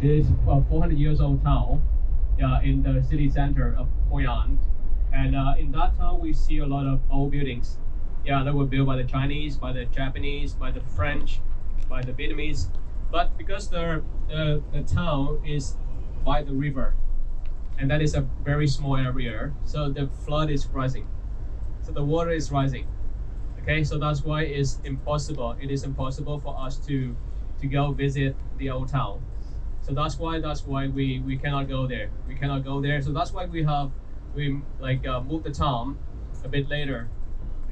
It is a 400 years old town, in the city center of Hoi An. And in that town, we see a lot of old buildings. Yeah, that were built by the Chinese, by the Japanese, by the French, by the Vietnamese. But because the town is by the river, and that is a very small area, so the flood is rising. So the water is rising. Okay, so that's why it's impossible. It is impossible for us to go visit the old town. So that's why we cannot go there. We cannot go there. So that's why we moved the town a bit later.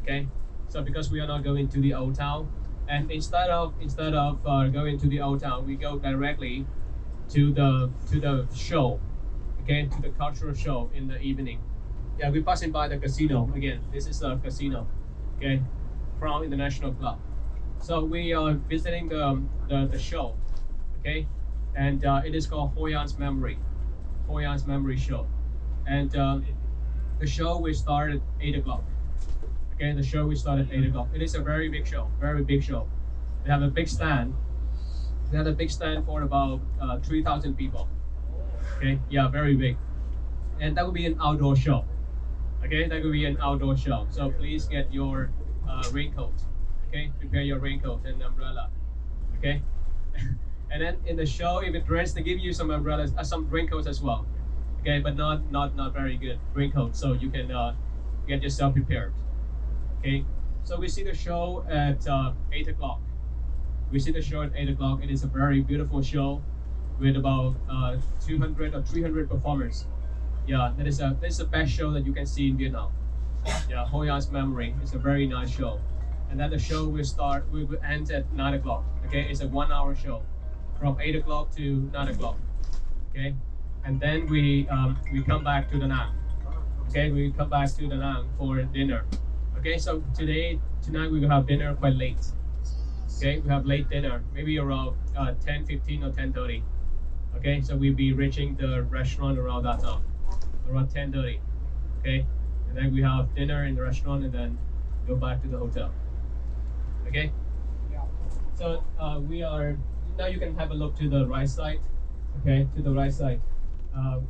Okay, so because we are not going to the old town, and instead of going to the old town, we go directly to the show. Okay, to the cultural show in the evening. Yeah, we're passing by the casino again. This is a casino. Okay, from International Club. So we are visiting the show. Okay, and it is called Hoi An's Memory Show. And the show will start at 8 o'clock. Okay, the show will start at 8 o'clock. It is a very big show, very big show. They have a big stand. They have a big stand for about 3,000 people. Okay, yeah, very big. And that will be an outdoor show. Okay, that will be an outdoor show. So please get your raincoat. Okay, prepare your raincoat and umbrella. Okay, and then in the show, if it rains, they give you some umbrellas, some raincoats as well. Okay, but not very good raincoats, so you can get yourself prepared. Okay, so we see the show at 8 o'clock. We see the show at 8 o'clock. It is a very beautiful show with about 200 or 300 performers. Yeah, that is the best show that you can see in Vietnam. Yeah, Hoi An's Memory is a very nice show. And then the show will end at 9 o'clock. Okay, it's a 1 hour show from 8 o'clock to 9 o'clock. Okay, and then we come back to Danang. Okay, we come back to Danang for dinner. Okay, so tonight we will have dinner quite late. Okay, we have late dinner, maybe around 10:15 or 10:30. Okay, so we'll be reaching the restaurant around that time, around 10:30. Okay, and then we have dinner in the restaurant and then go back to the hotel. Okay, so we are now. You can have a look to the right side. Okay, to the right side,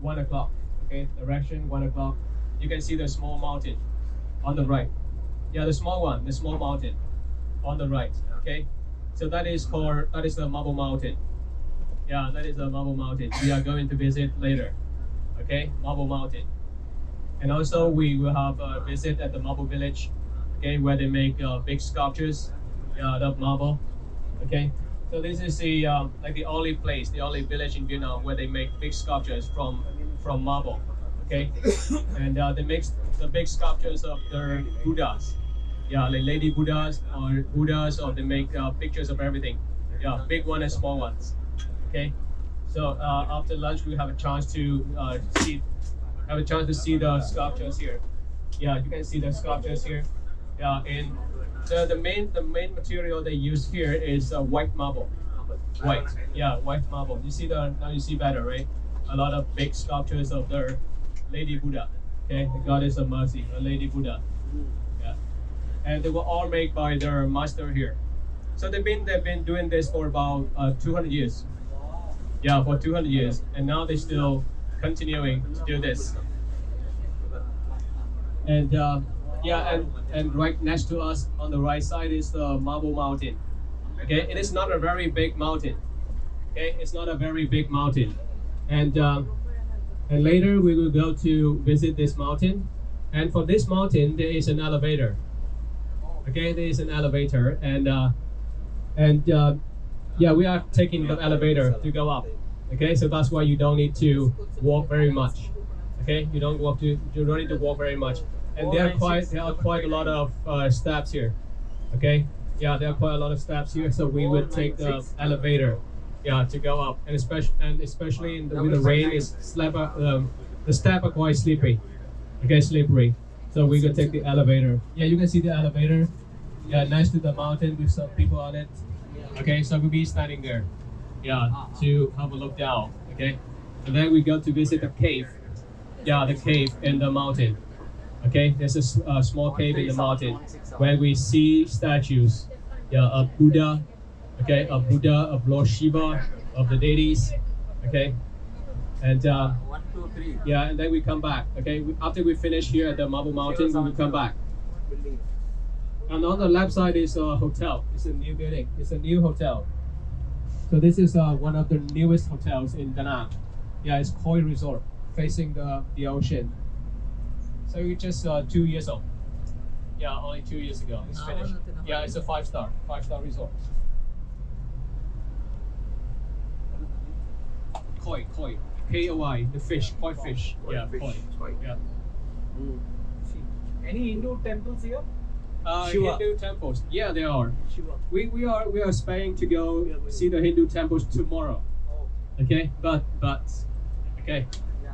1 o'clock. Okay, direction 1 o'clock. You can see the small mountain on the right. Yeah, the small one, the small mountain on the right. Okay, so that is the Marble Mountain. Yeah, that is the Marble Mountain. We are going to visit later. Okay, Marble Mountain. And also we will have a visit at the Marble Village. Okay, where they make big sculptures out of marble. Okay, so this is the only place, the only village in Vietnam where they make big sculptures from marble. Okay, and they make the big sculptures of their Buddhas. Yeah, like lady Buddhas, or they make pictures of everything. Yeah, big one and small ones. Okay, so after lunch we have a chance to see the sculptures here. Yeah, you can see the sculptures here. Yeah, and the main material they use here is white marble. White, yeah, white marble. You see now you see better, right? A lot of big sculptures of their Lady Buddha. Okay, the Goddess of Mercy, a Lady Buddha. Yeah, and they were all made by their master here. So they've been doing this for about 200 years. Yeah, for 200 years, and now they're still continuing to do this. And yeah, and right next to us on the right side is the Marble Mountain. Okay, it is not a very big mountain. Okay, it's not a very big mountain, and later we will go to visit this mountain. And for this mountain, there is an elevator. Okay, there is an elevator, and yeah, we are taking the elevator to go up. Okay, so that's why you don't need to walk very much. Okay, you don't need to walk very much. And there are quite a lot of steps here. Okay, yeah, there are quite a lot of steps here. So we would take the elevator, yeah, to go up. And especially with the rain, the steps are quite slippery. Okay, slippery. So we could take the elevator. Yeah, you can see the elevator. Yeah, next to the mountain with some people on it. Okay, so we'll be standing there, yeah, to have a look down. Okay, and then we go to visit the cave. Yeah, the cave in the mountain. Okay, there's a small cave in the mountain where we see statues. Yeah, of Buddha. Okay, of Buddha, of Lord Shiva, of the deities. Okay, and 1, 2, 3. yeah, and then we come back. Okay, after we finish here at the Marble Mountain, we will come back. Building. And on the left side is a hotel. It's a new building. It's a new hotel. So this is one of the newest hotels in Danang. Yeah, it's Koi Resort, facing the ocean. So it's just 2 years old. Yeah, only 2 years ago. It's finished. Yeah, it's a five-star resort. Koi, K-O-I, the fish, koi fish. Yeah, koi. Yeah. Any Hindu temples here? Shiva. Hindu temples. Yeah, there are. Shiva. We are planning to go see the Hindu temples tomorrow. Oh. Okay, but okay,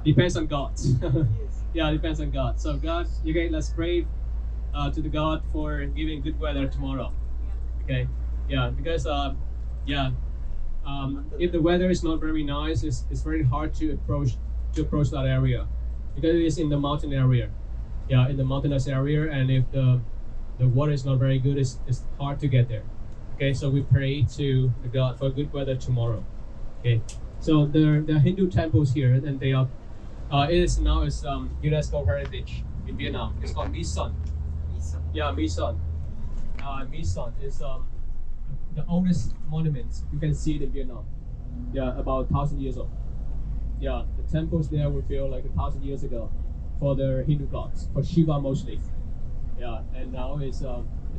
depends on God. Yes. Yeah, depends on God. So God, okay, let's pray to the God for giving good weather tomorrow. Okay, yeah, because if the weather is not very nice, it's very hard to approach that area because it is in the mountain area. Yeah, in the mountainous area, and if the water is not very good, it's hard to get there. Okay, so we pray to the God for good weather tomorrow. Okay, so there are Hindu temples here, and they are. It is now UNESCO heritage in Vietnam. It's called My Son. Yeah, My Son. My Son is the oldest monument you can see in Vietnam. Yeah, about 1,000 years old. Yeah, the temples there were built like 1,000 years ago for the Hindu gods, for Shiva mostly. Yeah, and now it's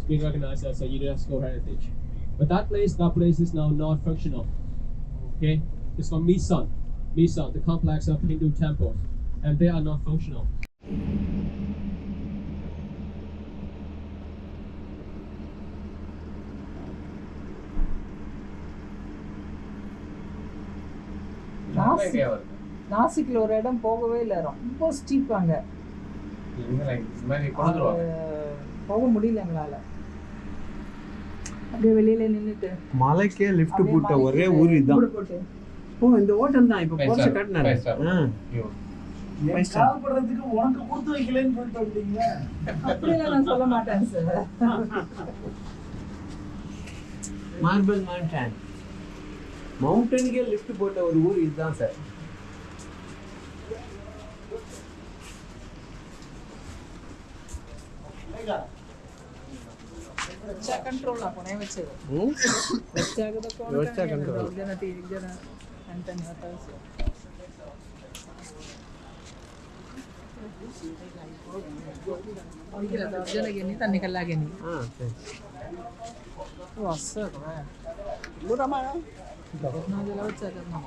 being recognized as a UNESCO heritage. But that place is now not functional. Okay, it's called My Son, the complex of Hindu temples, and they are not functional. நாசிக்கில் ஒரு இடம் போகவே இல்லை, ரொம்ப ஸ்டீப்பாங்க, போக முடியல எங்களால். அப்படியே வெளியில நின்றுட்டு மலைக்கே லிஃப்ட் போட்ட ஒரே ஊர் இதுதான். ஓ, இந்த ஹோட்டல் தான் இப்போ போர்ஷ கட்டினாரு. சாப்பிடுறதுக்கு உனக்கு கொடுத்து வைக்கலன்னு சொல்லிட்டு வந்தீங்க. அப்படியெல்லாம் நான் சொல்ல மாட்டேன் சார். மார்பிள் மவுண்டன், மவுண்டனுக்கே லிஃப்ட் போட்ட ஒரு ஊர் இதுதான் சார். వచ్చా కంట్రోల్ కొనే వచ్చేది వచ్చాక వచ్చా కంట్రోల్ జన టీవీ జన అంటే నటస్ ಅವರಿಗೆ ದರ್ಜನೆಗೆ ತನ್ನಿ ಕಲ್ಲಾಗೇನಿ ವಸ್ಸ ಲೂರಮ ಗವರ್ನರ್ ಜಲ వచ్చాక ನಮ್ಮ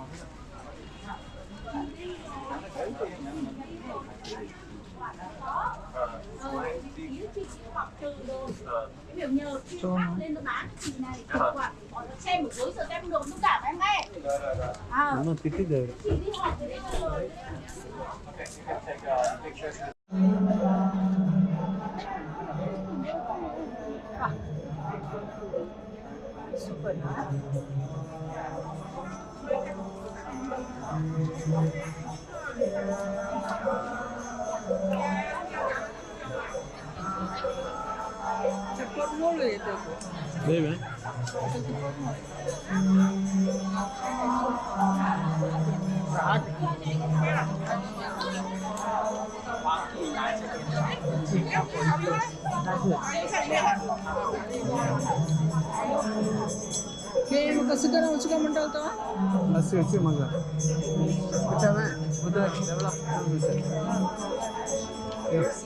ví dụ như khi up lên tôi bán thì này hoặc là xem một buổi rồi em không được lúc cả em nghe. nó tí tí rồi. Chị đi học thì đi rồi. Super. Cepat mulu itu. Bebe. Kayak kasih kan aku suka mental tuh. Masih mangga. Macam mana? Betul, develop. Yes.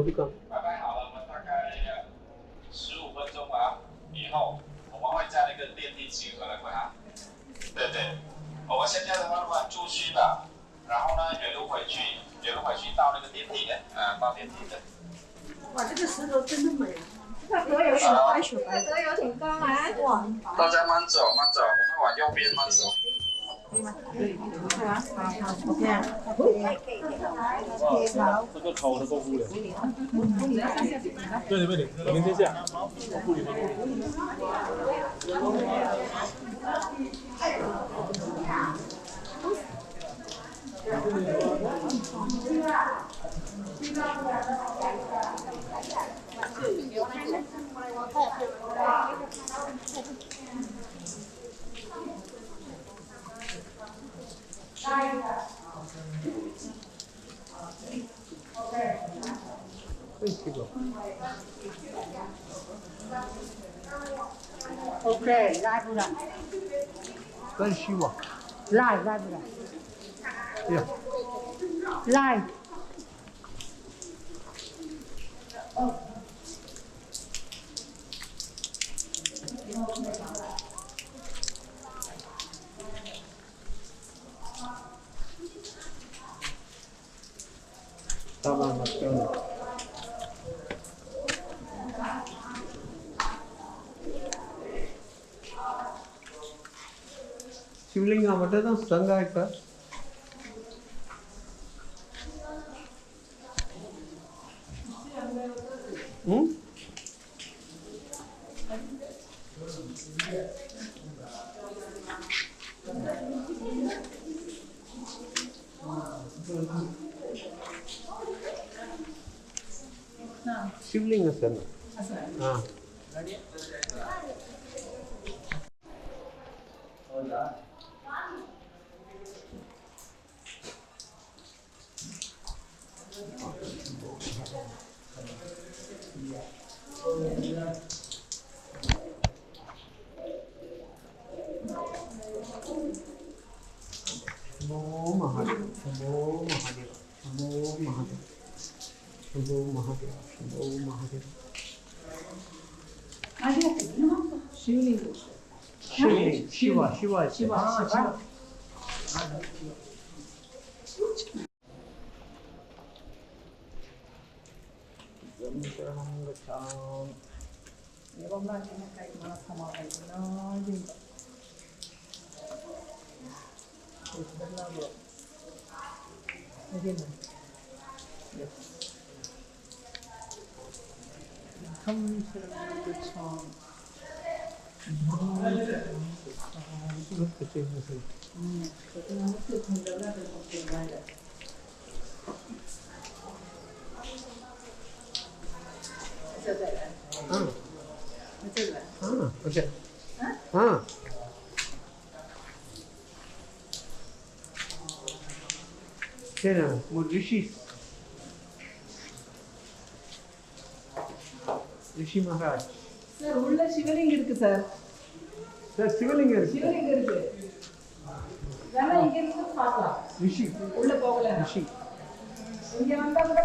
ஒதுக்கம் 拜拜好了，我们大概15分钟吧，以后我们会在那个电梯集合了，会啊。对对，我们现在的话住区的，然后呢原路回去到那个电梯的，到电梯的。哇，这个石头真的美啊！这河有点白水白，这有点高啊！哇，大家慢走慢走，我们往右边慢走。这个烤的够糊的。对对对，明天下。护理OK， 来不来？真希望。来不来？呀，来。Tamam, başkanım. शिवलिंग म्हटलं तर संघ आहे का शिवलिंग असेल ना हां शिवा ऋषि महाराज sir உள்ள சிவலிங்கம் இருக்கு சார் சார் சிவலிங்கம் இருக்கு சிவலிங்கம் இருக்கு வேணா இங்க இருந்து பார்க்கலாம் ऋषि உள்ள போகல ऋषि இங்க வந்தா கூட